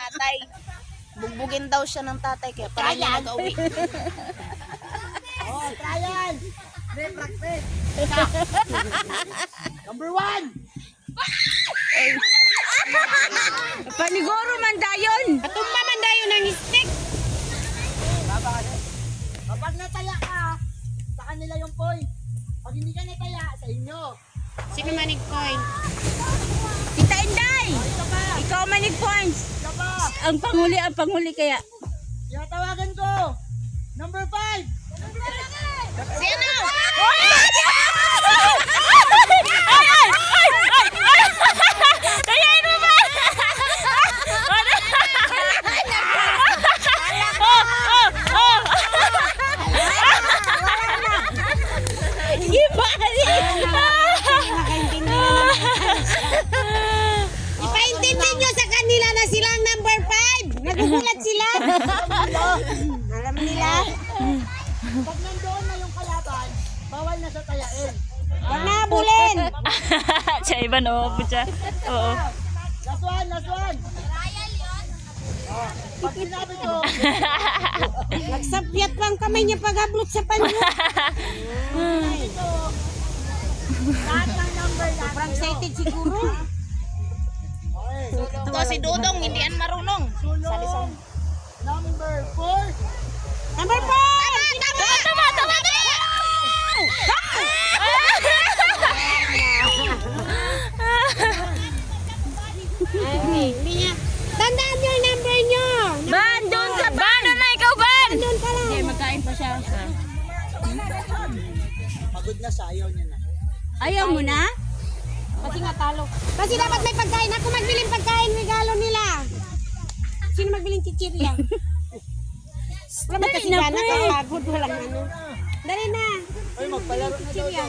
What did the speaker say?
tatay. Bugbugin daw siya ng tatay kaya para niya mag-uwi. Oh, trial. Practice. Number 1. Paniguro man dayon. Patumba man dayon ng stick. Kapag nataya ka, sa kanila yung point. Pag hindi ka nataya, sa inyo. Sino manig coin? Tita Inday. Ito pa. Ikaw manig points. Ito pa. Ang panghuli kaya. Tinatawagan ko. Number 5. Sino? Kayain mo ba? Ipaintindi nyo sa kanila na silang number 5. Nagugulat sila. Alam nila. Pag nandoon na yung kalaban, bawal na sa tayain. Huwag na habulin. Siya iba no, putya. Oo. Last one, last one. Oh, pag sinabi ko, Nagsapyat pa ang kamay niya paghablot sa panyo. ito, lahat ng number natin. Sobrang excited siguro. Okay. Ito si Dudong, hindi yan marunong. Sulong. Number 4. Number 4! Tama! Tandaan nyo yung number nyo! Ban, doon ka ban! Doon na ikaw ban! Doon ka lang! Hindi, magkain pa siya. Pagod na sa ayaw niya na. Ayaw mo na? Kasi nga talo. Kasi dapat may pagkain. Ako magbiling pagkain, regalo nila. Sino magbiling chichirya? Wala ba kasi na, gana? pre. Kapagod, walang ano. Dali na. Ay, magpalaro na daw. Chichirya.